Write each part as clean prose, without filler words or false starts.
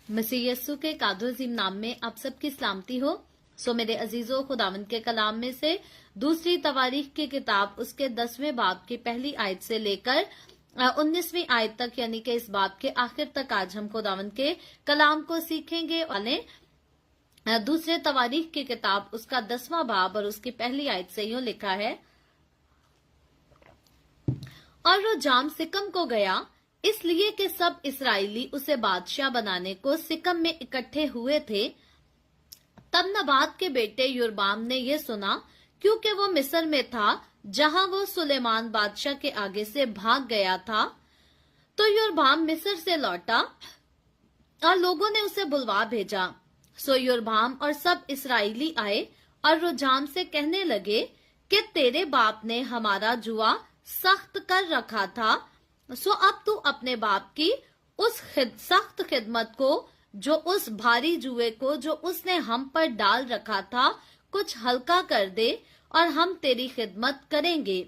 मसीह यस्सु के कादर अजीम नाम में आप सबकी सलामती हो। सो मेरे अजीजों, खुदावंद के कलाम में से दूसरी तवारीख की किताब उसके 10वें बाब की पहली आयत से लेकर 19वीं आयत तक, यानी कि इस बाब के आखिर तक आज हम खुदावंद के कलाम को सीखेंगे। वाले दूसरे तवारीख की किताब उसका 10वां बाब और उसकी पहली आयत से यूं लिखा है, और वो जाम सिकम को गया, इसलिए कि सब इसराइली उसे बादशाह बनाने को सिकम में इकट्ठे हुए थे। तब नबात के बेटे योरबाम ने यह सुना, क्योंकि वो मिस्र में था जहां वो सुलेमान बादशाह के आगे से भाग गया था। तो योरबाम मिस्र से लौटा और लोगों ने उसे बुलवा भेजा। सो योरबाम और सब इसराइली आए और रोजाम से कहने लगे कि तेरे बाप ने हमारा जुआ सख्त कर रखा था, सो अब तू अपने बाप की उस सख्त खिदमत को, जो उस भारी जुए को जो उसने हम पर डाल रखा था, कुछ हल्का कर दे और हम तेरी खिदमत करेंगे।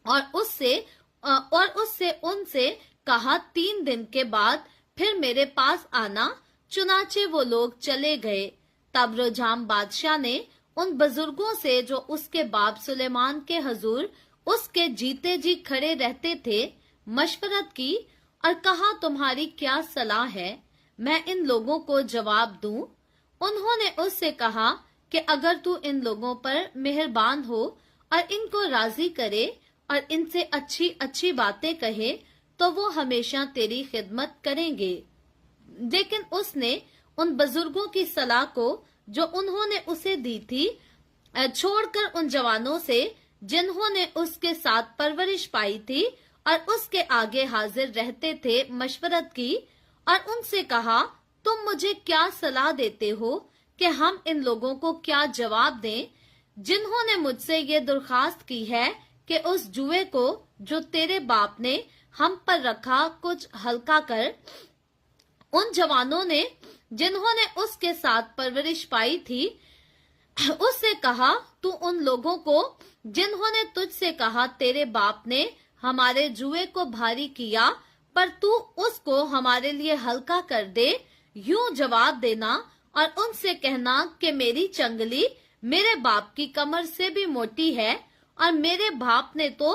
और उससे उनसे कहा, 3 दिन के बाद फिर मेरे पास आना। चुनाचे वो लोग चले गए। तब रोजाम बादशाह ने उन बुजुर्गों से जो उसके बाप सुलेमान के हजूर उसके जीते जी खड़े रहते थे मशवरत की और कहा, तुम्हारी क्या सलाह है, मैं इन लोगों को जवाब दूं। उन्होंने उससे कहा कि अगर तू इन लोगों पर मेहरबान हो और इनको राजी करे और इनसे अच्छी अच्छी बातें कहे, तो वो हमेशा तेरी खिदमत करेंगे। लेकिन उसने उन बुजुर्गों की सलाह को जो उन्होंने उसे दी थी छोड़कर उन जवानों से जिन्होंने उसके साथ परवरिश पाई थी और उसके आगे हाजिर रहते थे मशवरत की, और उनसे कहा, तुम मुझे क्या सलाह देते हो कि हम इन लोगों को क्या जवाब दें, जिन्होंने मुझसे ये दरखास्त की है कि उस जुए को जो तेरे बाप ने हम पर रखा कुछ हल्का कर। उन जवानों ने जिन्होंने उसके साथ परवरिश पाई थी उससे कहा, तू उन लोगों को जिन्होंने तुझसे कहा तेरे बाप ने हमारे जुए को भारी किया, पर तू उसको हमारे लिए हल्का कर दे, यूं जवाब देना और उनसे कहना कि मेरी चंगली मेरे बाप की कमर से भी मोटी है और मेरे बाप ने तो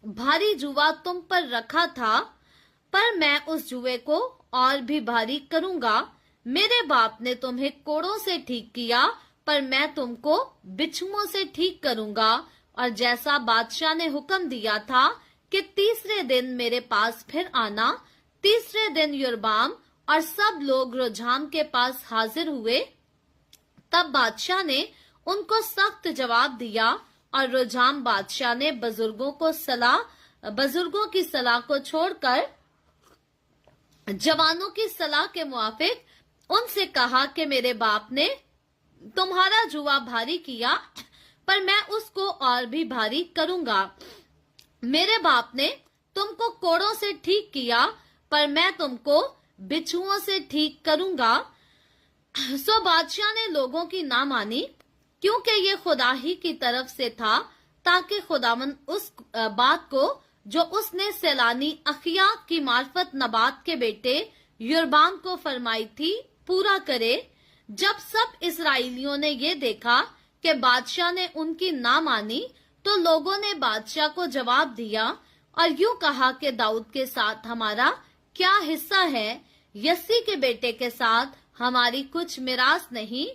भारी जुआ तुम पर रखा था, पर मैं उस जुए को और भी भारी करूंगा। मेरे बाप ने तुम्हें कोड़ों से ठीक किया, पर मैं तुमको बिच्छुओं से ठीक करूंगा। और जैसा बादशाह ने हुक्म दिया था कि 3रे दिन मेरे पास फिर आना, 3रे दिन योरबाम और सब लोग रोजाम के पास हाजिर हुए। तब बादशाह ने उनको सख्त जवाब दिया और रोजाम बादशाह ने बुजुर्गों की सलाह को छोड़कर जवानों की सलाह के मुआफिक उनसे कहा कि मेरे बाप ने तुम्हारा जुआ भारी किया, पर मैं उसको और भी भारी करूंगा। मेरे बाप ने तुमको कोड़ों से ठीक किया, पर मैं तुमको बिच्छुओं से ठीक करूंगा। सो बादशाह ने लोगों की ना मानी, क्योंकि ये खुदा ही की तरफ से था, ताकि खुदावंद उस बात को जो उसने सैलानी अखिया की मार्फत नबात के बेटे योरबाम को फरमाई थी पूरा करे। जब सब इसराइलियों ने ये देखा कि बादशाह ने उनकी ना मानी, तो लोगों ने बादशाह को जवाब दिया और यूं कहा कि दाऊद के साथ हमारा क्या हिस्सा है, यस्सी के बेटे के साथ हमारी कुछ मिरास नहीं।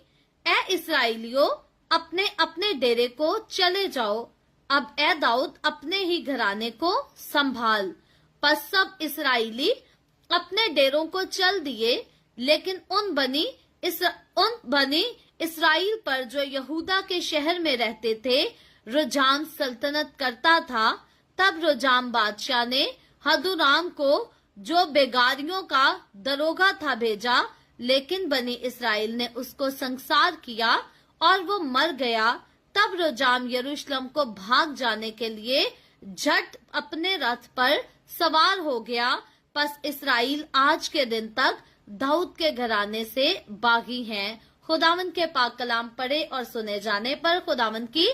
ए इसराइलियों, अपने अपने डेरे को चले जाओ, अब ए दाऊद अपने ही घराने को संभाल। पस सब इसराइली अपने डेरों को चल दिए, लेकिन उन बनी इसराइल पर जो यहूदा के शहर में रहते थे रोजाम सल्तनत करता था। तब रोजाम बादशाह ने हदुराम को जो बेगारियों का दरोगा था भेजा, लेकिन बनी इसराइल ने उसको संसार किया और वो मर गया। तब रोजाम यरूशलेम को भाग जाने के लिए झट अपने रथ पर सवार हो गया। बस इसराइल आज के दिन तक दाऊद के घराने से बागी हैं। खुदावंद के पाक कलाम पढ़े और सुने जाने पर खुदावंद की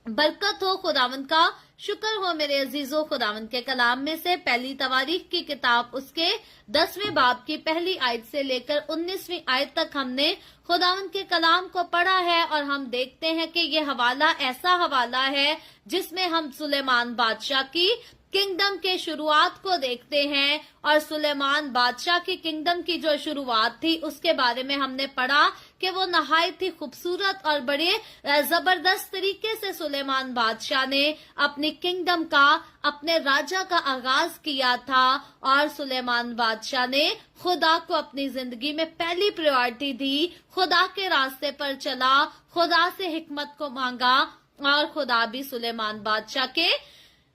बरकत हो, खुदावंद का शुक्र हो मेरे अजीजों। खुदावंद के कलाम में से पहली तवारीख की किताब उसके 10वें बाब की पहली आयत से लेकर 19वीं आयत तक हमने खुदावंद के कलाम को पढ़ा है और हम देखते हैं कि ये हवाला ऐसा हवाला है जिसमें हम सुलेमान बादशाह की किंगडम के शुरुआत को देखते हैं। और सुलेमान बादशाह की किंगडम की जो शुरुआत थी उसके बारे में हमने पढ़ा कि वो नहायत ही खूबसूरत और बड़े जबरदस्त तरीके से सुलेमान बादशाह ने अपनी किंगडम का, अपने राजा का आगाज किया था। और सुलेमान बादशाह ने खुदा को अपनी जिंदगी में पहली प्रायोरिटी दी, खुदा के रास्ते पर चला, खुदा से हिकमत को मांगा और खुदा भी सुलेमान बादशाह के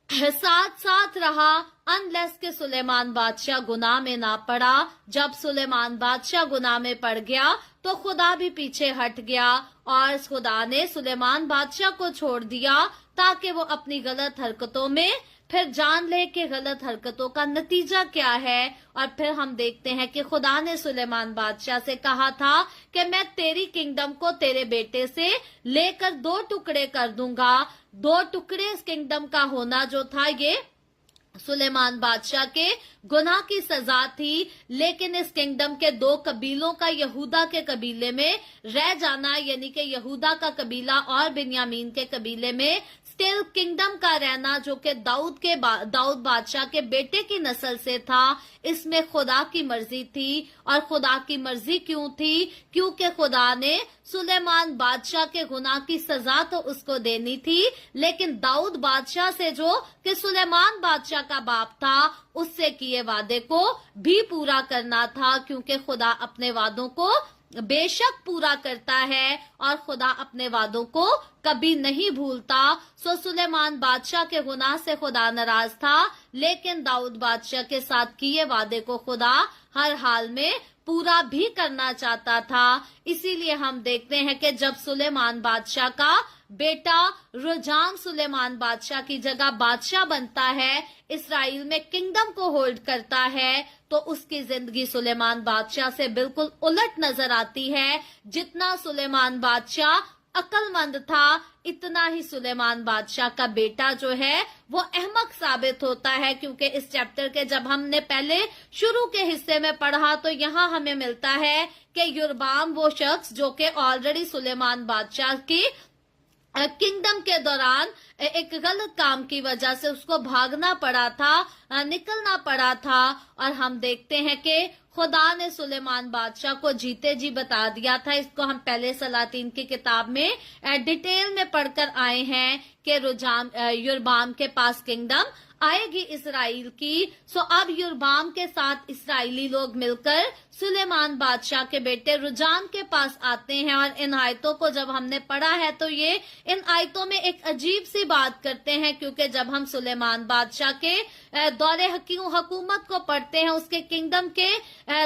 साथ साथ रहा अनलेस के सुलेमान बादशाह गुनाह में ना पड़ा। जब सुलेमान बादशाह गुनाह में पड़ गया तो खुदा भी पीछे हट गया और खुदा ने सुलेमान बादशाह को छोड़ दिया ताकि वो अपनी गलत हरकतों में फिर जान ले कि गलत हरकतों का नतीजा क्या है। और फिर हम देखते हैं कि खुदा ने सुलेमान बादशाह से कहा था कि मैं तेरी किंगडम को तेरे बेटे से लेकर 2 टुकड़े कर दूंगा। 2 टुकड़े इस किंगडम का होना जो था ये सुलेमान बादशाह के गुनाह की सजा थी। लेकिन इस किंगडम के 2 कबीलों का यहूदा के कबीले में रह जाना, यानी कि यहूदा का कबीला और बिन्यामीन के कबीले में स्टिल किंगडम का रहना जो कि दाऊद बादशाह के बेटे की नस्ल से था, इसमें खुदा की मर्जी थी। और खुदा की मर्जी क्यों थी? क्योंकि खुदा ने सुलेमान बादशाह के गुनाह की सजा तो उसको देनी थी, लेकिन दाऊद बादशाह से जो कि सुलेमान बादशाह का बाप था उससे किए वादे को भी पूरा करना था। क्योंकि खुदा अपने वादों को बेशक पूरा करता है और खुदा अपने वादों को कभी नहीं भूलता। सो सुलेमान बादशाह के गुनाह से खुदा नाराज था, लेकिन दाऊद बादशाह के साथ किए वादे को खुदा हर हाल में पूरा भी करना चाहता था। इसीलिए हम देखते हैं कि जब सुलेमान बादशाह का बेटा रुजाम सुलेमान बादशाह की जगह बादशाह बनता है, इसराइल में किंगडम को होल्ड करता है, तो उसकी जिंदगी सुलेमान बादशाह से बिल्कुल उलट नजर आती है। जितना सुलेमान बादशाह अक्लमंद था, इतना ही सुलेमान बादशाह का बेटा जो है वो अहमक साबित होता है। क्योंकि इस चैप्टर के जब हमने पहले शुरू के हिस्से में पढ़ा तो यहाँ हमें मिलता है कि युरबाम वो शख्स जो कि ऑलरेडी सुलेमान बादशाह की किंगडम के दौरान एक गलत काम की वजह से उसको भागना पड़ा था, निकलना पड़ा था। और हम देखते हैं कि खुदा ने सुलेमान बादशाह को जीते जी बता दिया था। इसको हम पहले सलातीन की किताब में डिटेल में पढ़कर आए हैं कि युरबाम के पास किंगडम आएगी इसराइल की। सो अब युरबाम के साथ इसराइली लोग मिलकर सुलेमान बादशाह के बेटे रुजाम के पास आते हैं। और इन आयतों को जब हमने पढ़ा है तो ये इन आयतों में एक अजीब सी बात करते हैं, क्योंकि जब हम सुलेमान बादशाह के दौरे हुकूमत को पढ़ते हैं, उसके किंगडम के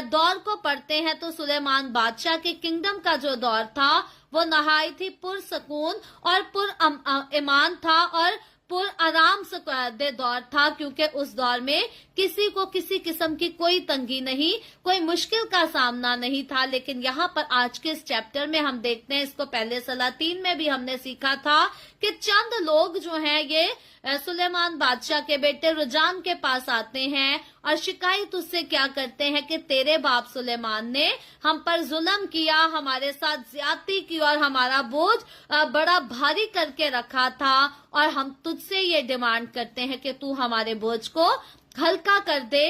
दौर को पढ़ते हैं, तो सुलेमान बादशाह के किंगडम का जो दौर था वो नहायत ही पुरसकून और पुरअमान था और पुर आराम से दौर था। क्योंकि उस दौर में किसी को किसी किस्म की कोई तंगी नहीं, कोई मुश्किल का सामना नहीं था। लेकिन यहाँ पर आज के इस चैप्टर में हम देखते हैं, इसको पहले सलातीन में भी हमने सीखा था कि चंद लोग जो हैं ये सुलेमान बादशाह के बेटे रुजाम के पास आते हैं और शिकायत उससे क्या करते हैं कि तेरे बाप सुलेमान ने हम पर जुल्म किया, हमारे साथ ज्यादती की और हमारा बोझ बड़ा भारी करके रखा था, और हम तुझसे ये डिमांड करते हैं कि तू हमारे बोझ को हल्का कर दे।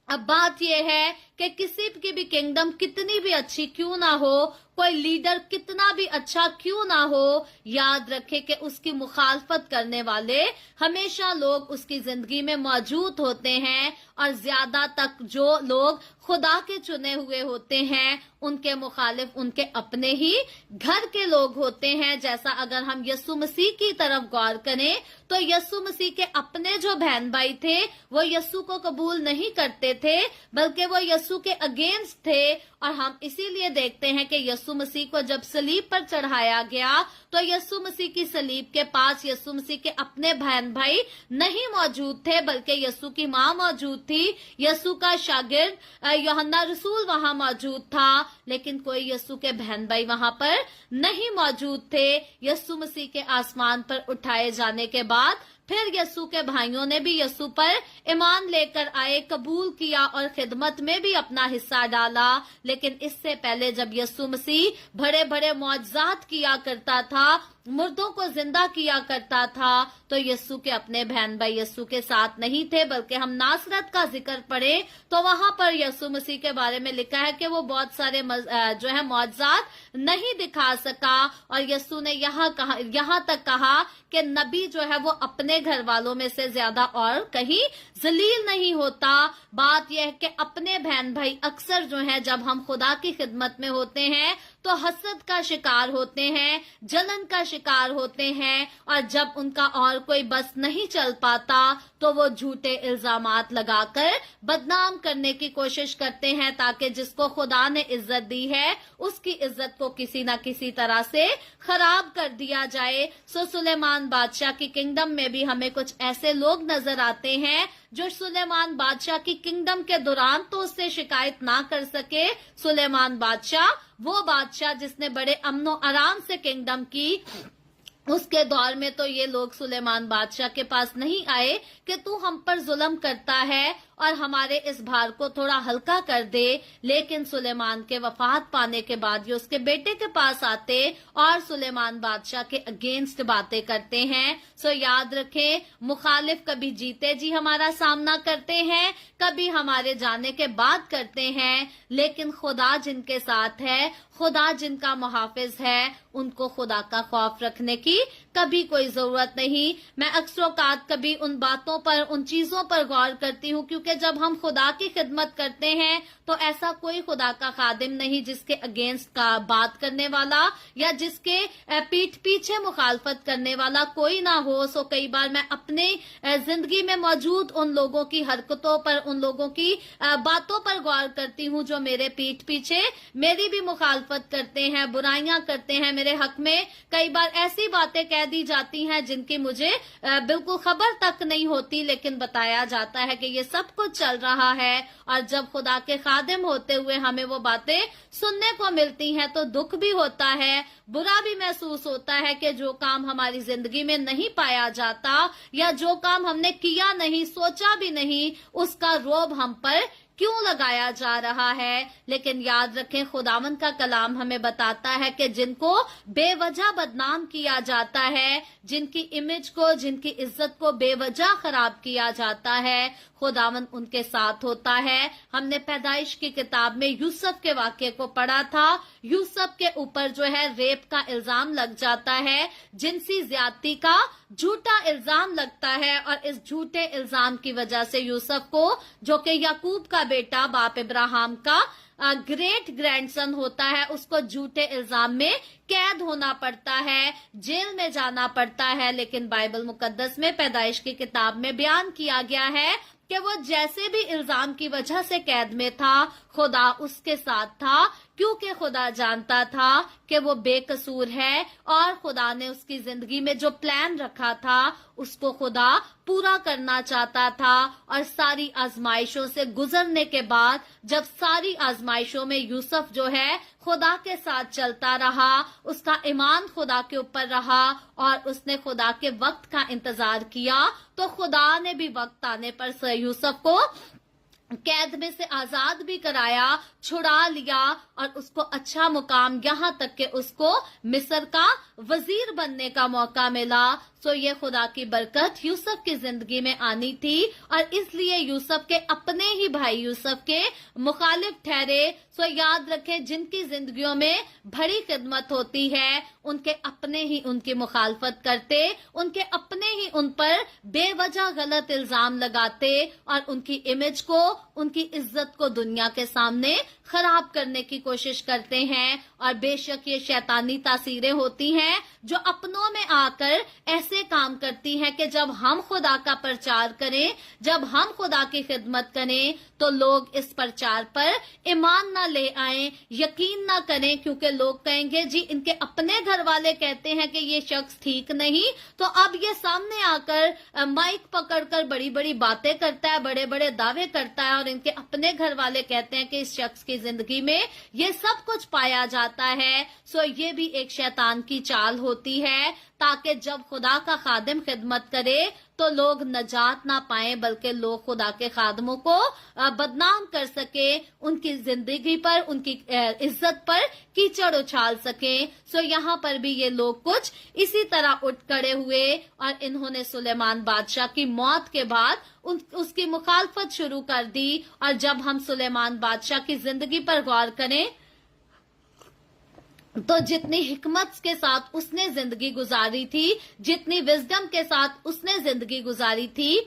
अब बात यह है कि किसी की भी किंगडम कितनी भी अच्छी क्यों ना हो, कोई लीडर कितना भी अच्छा क्यों ना हो, याद रखे कि उसकी मुखालफत करने वाले हमेशा लोग उसकी जिंदगी में मौजूद होते हैं। और ज्यादा तक जो लोग खुदा के चुने हुए होते हैं उनके मुखालिफ उनके अपने ही घर के लोग होते हैं। जैसा अगर हम यस्सु मसीह की तरफ गौर करें तो यस्सु मसीह के अपने जो बहन भाई थे वो यस्सु को कबूल नहीं करते थे, बल्कि वो यीशु के अगेंस्ट थे। और हम इसीलिए देखते हैं कि यीशु मसीह को जब सलीब पर चढ़ाया गया तो यीशु मसीह की सलीब के पास यीशु मसीह के अपने बहन भाई नहीं मौजूद थे, बल्कि यीशु की माँ मौजूद थी, यीशु का शागिर्द यूहन्ना रसूल वहां मौजूद था, लेकिन कोई यीशु के बहन भाई वहां पर नहीं मौजूद थे। यीशु मसीह के आसमान पर उठाए जाने के बाद फिर यीशु के भाइयों ने भी यीशु पर ईमान लेकर आए, कबूल किया और खिदमत में भी अपना हिस्सा डाला। लेकिन इससे पहले जब यीशु मसीह बड़े बड़े मौजज़ात किया करता था, मुर्दों को जिंदा किया करता था, तो यीशु के अपने बहन भाई यीशु के साथ नहीं थे, बल्कि हम नासरत का जिक्र पढ़े तो वहां पर यीशु मसीह के बारे में लिखा है कि वो बहुत सारे जो है मौजज़ात नहीं दिखा सका। और यीशु ने यहाँ तक कहा कि नबी जो है वो अपने घर वालों में से ज्यादा और कहीं जलील नहीं होता। बात यह है कि अपने बहन भाई अक्सर जो है जब हम खुदा की खिदमत में होते हैं तो हसद का शिकार होते हैं, जलन का शिकार होते हैं, और जब उनका और कोई बस नहीं चल पाता तो वो झूठे इल्जामात लगाकर बदनाम करने की कोशिश करते हैं, ताकि जिसको खुदा ने इज्जत दी है उसकी इज्जत को किसी न किसी तरह से खराब कर दिया जाए। सो सुलेमान बादशाह की किंगडम में भी हमें कुछ ऐसे लोग नजर आते हैं जो सुलेमान बादशाह की किंगडम के दौरान तो उससे शिकायत ना कर सके। सुलेमान बादशाह वो बादशाह जिसने बड़े अमनो आराम से किंगडम की, उसके दौर में तो ये लोग सुलेमान बादशाह के पास नहीं आए कि तू हम पर जुल्म करता है और हमारे इस भार को थोड़ा हल्का कर दे। लेकिन सुलेमान के वफात पाने के बाद ये उसके बेटे के पास आते और सुलेमान बादशाह के अगेंस्ट बातें करते हैं। सो याद रखें, मुखालिफ कभी जीते जी हमारा सामना करते हैं, कभी हमारे जाने के बाद करते हैं, लेकिन खुदा जिनके साथ है, खुदा जिनका मुहाफिज है, उनको खुदा का खौफ रखने की कभी कोई जरूरत नहीं। मैं अक्सरोकात कभी उन बातों पर, उन चीजों पर गौर करती हूँ, क्योंकि जब हम खुदा की खिदमत करते हैं तो ऐसा कोई खुदा का खादिम नहीं जिसके अगेंस्ट का बात करने वाला या जिसके पीठ पीछे मुखालफत करने वाला कोई ना हो। सो कई बार मैं अपने जिंदगी में मौजूद उन लोगों की हरकतों पर, उन लोगों की बातों पर गौर करती हूँ जो मेरे पीठ पीछे मेरी भी मुखालफत करते हैं, बुराइयां करते हैं मेरे हक में। कई बार ऐसी बातें कह दी जाती हैं जिनकी मुझे बिल्कुल खबर तक नहीं होती, लेकिन बताया जाता है कि ये सब कुछ चल रहा है। और जब खुदा के खादिम होते हुए हमें वो बातें सुनने को मिलती हैं तो दुख भी होता है, बुरा भी महसूस होता है कि जो काम हमारी जिंदगी में नहीं पाया जाता या जो काम हमने किया नहीं, सोचा भी नहीं, उसका रोब हम पर क्यों लगाया जा रहा है। लेकिन याद रखें, खुदावंद का कलाम हमें बताता है कि जिनको बेवजह बदनाम किया जाता है, जिनकी इमेज को, जिनकी इज्जत को बेवजह खराब किया जाता है, खुदावंद उनके साथ होता है। हमने पैदाइश की किताब में यूसुफ के वाक्य को पढ़ा था। यूसुफ के ऊपर जो है रेप का इल्जाम लग जाता है, जिनसी ज्यादती का झूठा इल्जाम लगता है, और इस झूठे इल्जाम की वजह से यूसुफ को, जो कि याकूब का बेटा, बाप इब्राहिम का ग्रेट ग्रैंडसन होता है, उसको झूठे इल्जाम में कैद होना पड़ता है, जेल में जाना पड़ता है। लेकिन बाइबल मुकद्दस में पैदाइश की किताब में बयान किया गया है कि वो जैसे भी इल्जाम की वजह से कैद में था, खुदा उसके साथ था, क्योंकि खुदा जानता था कि वो बेकसूर है और खुदा ने उसकी जिंदगी में जो प्लान रखा था उसको खुदा पूरा करना चाहता था। और सारी आजमाइशों से गुजरने के बाद, जब सारी आजमाइशों में यूसुफ जो है खुदा के साथ चलता रहा, उसका ईमान खुदा के ऊपर रहा और उसने खुदा के वक्त का इंतजार किया, तो खुदा ने भी वक्त आने पर यूसुफ को कैद में से आजाद भी कराया, छुड़ा लिया और उसको अच्छा मुकाम, यहाँ तक कि उसको मिस्र का वजीर बनने का मौका मिला। सो ये खुदा की बरकत यूसुफ की जिंदगी में आनी थी और इसलिए यूसुफ के अपने ही भाई यूसुफ के मुखालिफ ठहरे। सो याद रखें, जिनकी जिंदगियों में बड़ी खिदमत होती है उनके अपने ही उनकी मुखालफत करते, उनके अपने ही उन पर बेवजह गलत इल्जाम लगाते और उनकी इमेज को, उनकी इज्जत को दुनिया के सामने खराब करने की कोशिश करते हैं। और बेशक ये शैतानी तासीरें होती हैं जो अपनों में आकर ऐसे ऐसे काम करती हैं कि जब हम खुदा का प्रचार करें, जब हम खुदा की खिदमत करें, तो लोग इस प्रचार पर ईमान ना ले आए, यकीन ना करें, क्योंकि लोग कहेंगे जी इनके अपने घर वाले कहते हैं कि ये शख्स ठीक नहीं, तो अब ये सामने आकर माइक पकड़कर बड़ी बड़ी बातें करता है, बड़े बड़े दावे करता है, और इनके अपने घर वाले कहते हैं कि इस शख्स की जिंदगी में ये सब कुछ पाया जाता है। सो ये भी एक शैतान की चाल होती है, ताकि जब खुदा का खादिम खिदमत करे तो लोग नजात ना पाए, बल्कि लोग खुदा के खादमों को बदनाम कर सके, उनकी जिंदगी पर, उनकी इज्जत पर कीचड़ उछाल सके। सो यहाँ पर भी ये लोग कुछ इसी तरह उठ खड़े हुए और इन्होंने सुलेमान बादशाह की मौत के बाद उसकी मुखालफत शुरू कर दी। और जब हम सुलेमान बादशाह की जिंदगी पर गौर करें तो जितनी हिकमत के साथ उसने जिंदगी गुजारी थी, जितनी विजडम के साथ उसने जिंदगी गुजारी थी,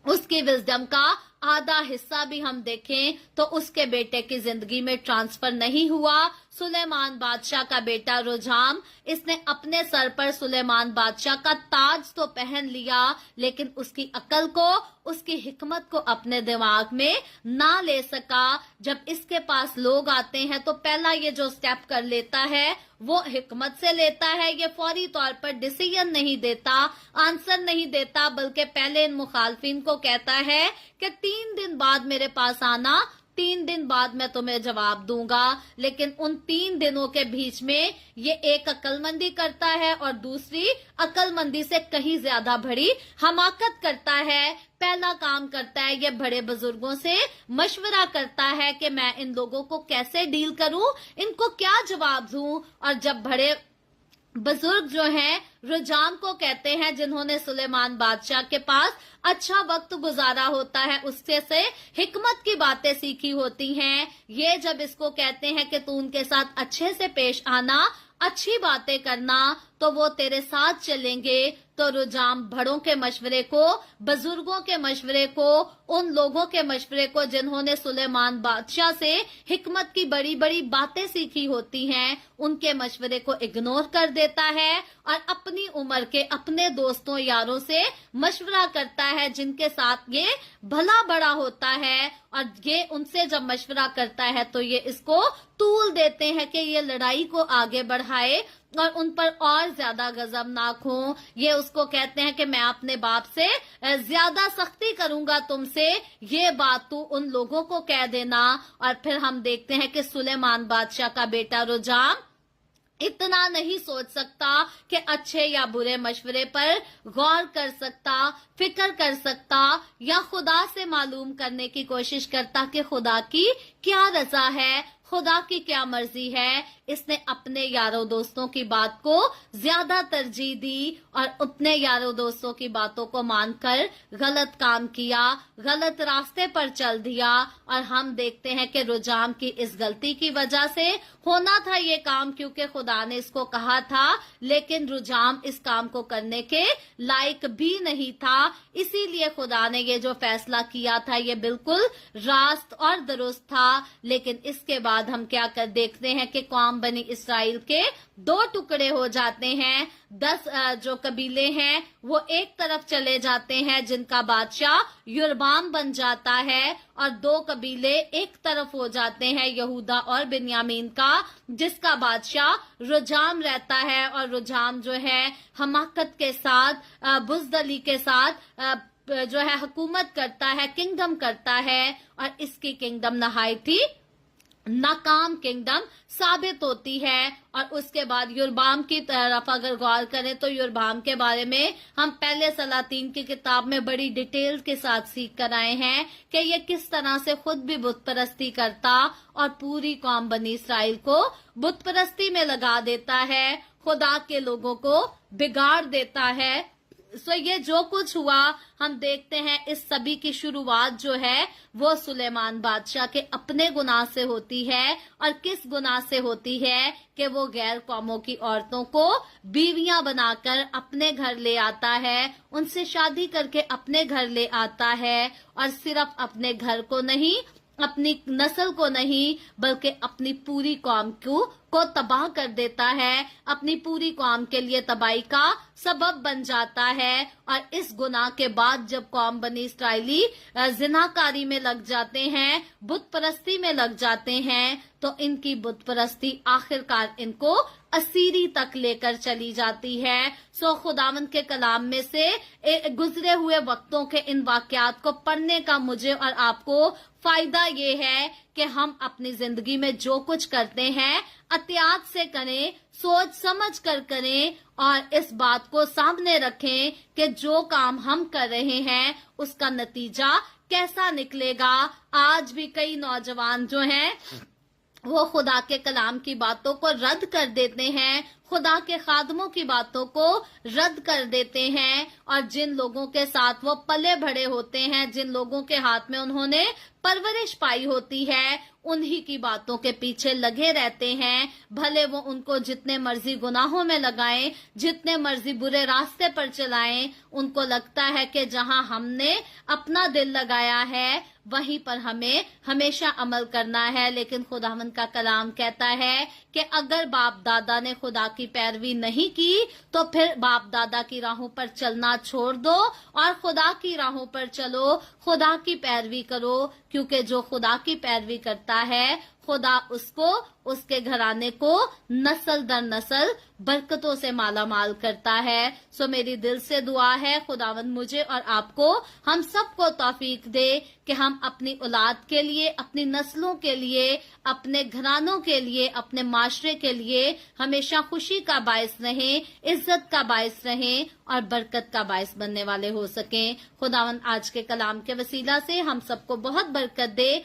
उसकी विजडम का आधा हिस्सा भी हम देखें तो उसके बेटे की जिंदगी में ट्रांसफर नहीं हुआ। सुलेमान बादशाह का बेटा रुझाम, इसने अपने सर पर सुलेमान बादशाह का ताज तो पहन लिया, लेकिन उसकी अकल को, उसकी हिकमत को अपने दिमाग में ना ले सका। जब इसके पास लोग आते हैं तो पहला ये जो स्टेप कर लेता है वो हिकमत से लेता है। ये फौरी तौर पर डिसीजन नहीं देता, आंसर नहीं देता, बल्कि पहले इन मुखालफिन को कहता है कि 3 दिन बाद मेरे पास आना, 3 दिन बाद मैं तुम्हें जवाब दूंगा। लेकिन उन 3 दिनों के बीच में ये एक अक्लमंदी करता है और दूसरी अक्लमंदी से कहीं ज्यादा बड़ी हमाकत करता है। पहला काम करता है, ये बड़े बुजुर्गों से मशवरा करता है कि मैं इन लोगों को कैसे डील करूं, इनको क्या जवाब दूं। और जब बड़े बुजुर्ग जो हैं रुझाम को कहते हैं, जिन्होंने सुलेमान बादशाह के पास अच्छा वक्त गुजारा होता है, उससे से हिकमत की बातें सीखी होती हैं, ये जब इसको कहते हैं कि तू उनके साथ अच्छे से पेश आना, अच्छी बातें करना, तो वो तेरे साथ चलेंगे। तो रुझाम बड़ों के मशवरे को, बुजुर्गों के मशवरे को, उन लोगों के मशवरे को जिन्होंने सुलेमान बादशाह से हिकमत की बड़ी बड़ी बातें सीखी होती हैं, उनके मशवरे को इग्नोर कर देता है और अपनी उम्र के अपने दोस्तों यारों से मशवरा करता है जिनके साथ ये भला बड़ा होता है। और ये उनसे जब मशवरा करता है तो ये इसको तूल देते हैं कि ये लड़ाई को आगे बढ़ाए और उन पर और ज्यादा गजबनाक हो। ये उसको कहते हैं कि मैं अपने बाप से ज्यादा सख्ती करूंगा तुमसे, ये बात तू उन लोगों को कह देना। और फिर हम देखते हैं कि सुलेमान बादशाह का बेटा रुझाम इतना नहीं सोच सकता कि अच्छे या बुरे मशवरे पर गौर कर सकता, फिक्र कर सकता, या खुदा से मालूम करने की कोशिश करता कि खुदा की क्या रजा है, खुदा की क्या मर्जी है। इसने अपने यारों दोस्तों की बात को ज्यादा तरजीह दी और अपने यारों दोस्तों की बातों को मानकर गलत काम किया, गलत रास्ते पर चल दिया। और हम देखते हैं कि रुझाम की इस गलती की वजह से होना था ये काम, क्योंकि खुदा ने इसको कहा था, लेकिन रुझाम इस काम को करने के लायक भी नहीं था। इसीलिए खुदा ने ये जो फैसला किया था ये बिल्कुल रास्त और दुरुस्त था। लेकिन इसके बाद हम क्या कर देखते हैं कि कौम बनी इसराइल के 2 टुकड़े हो जाते हैं। 10 जो कबीले हैं वो एक तरफ चले जाते हैं जिनका बादशाह युरबाम बन जाता है, और 2 कबीले एक तरफ हो जाते हैं, यहूदा और बिन्यामीन का, जिसका बादशाह रुझाम रहता है। और रुझाम जो है हमाकत के साथ, बुज़दली के साथ जो है हुकूमत करता है, किंगडम करता है, और इसकी किंगडम नहायती नाकाम किंगडम साबित होती है। और उसके बाद युरबाम की तरफ अगर गौर करें तो युरबाम के बारे में हम पहले सलातीन की किताब में बड़ी डिटेल के साथ सीख कर आए हैं कि ये किस तरह से खुद भी बुत परस्ती करता और पूरी कौम बनी इसराइल को बुत परस्ती में लगा देता है, खुदा के लोगों को बिगाड़ देता है। सो ये जो कुछ हुआ हम देखते हैं, इस सभी की शुरुआत जो है वो सुलेमान बादशाह के अपने गुनाह से होती है। और किस गुनाह से होती है कि वो गैर कौमों की औरतों को बीवियां बनाकर अपने घर ले आता है, उनसे शादी करके अपने घर ले आता है, और सिर्फ अपने घर को नहीं अपनी नस्ल को नहीं बल्कि अपनी पूरी कौम को तबाह कर देता है, अपनी पूरी कौम के लिए तबाही का सबब बन जाता है। और इस गुनाह के बाद जब कौम बनी इस्राएली जिनाकारी में लग जाते हैं, बुत परस्ती में लग जाते हैं, तो इनकी बुत परस्ती आखिरकार इनको असीरी तक लेकर चली जाती है। सो खुदावंद के कलाम में से गुजरे हुए वक्तों के इन वाकयात को पढ़ने का मुझे और आपको फायदा ये है कि हम अपनी जिंदगी में जो कुछ करते हैं एहतियात से करें, सोच समझ कर करें और इस बात को सामने रखें कि जो काम हम कर रहे हैं उसका नतीजा कैसा निकलेगा। आज भी कई नौजवान जो हैं वो खुदा के कलाम की बातों को रद्द कर देते हैं, खुदा के खादमों की बातों को रद्द कर देते हैं, और जिन लोगों के साथ वो पले बढ़े होते हैं, जिन लोगों के हाथ में उन्होंने परवरिश पाई होती है, उन्हीं की बातों के पीछे लगे रहते हैं। भले वो उनको जितने मर्जी गुनाहों में लगाएं, जितने मर्जी बुरे रास्ते पर चलाएं, उनको लगता है कि जहां हमने अपना दिल लगाया है वहीं पर हमें हमेशा अमल करना है। लेकिन खुदावंद का कलाम कहता है कि अगर बाप दादा ने खुदा की पैरवी नहीं की तो फिर बाप दादा की राहों पर चलना छोड़ दो और खुदा की राहों पर चलो, खुदा की पैरवी करो, क्योंकि जो खुदा की पैरवी करता है खुदा उसको, उसके घराने को नस्ल दर नस्ल बरकतों से माला माल करता है। सो मेरी दिल से दुआ है खुदावंद मुझे और आपको, हम सबको तौफीक दे कि हम अपनी औलाद के लिए, अपनी नस्लों के लिए, अपने घरानों के लिए, अपने माशरे के लिए हमेशा खुशी का बायस रहें, इज्जत का बायस रहें और बरकत का बायस बनने वाले हो सकें। खुदावंद आज के कलाम के वसीला से हम सबको बहुत बरकत दे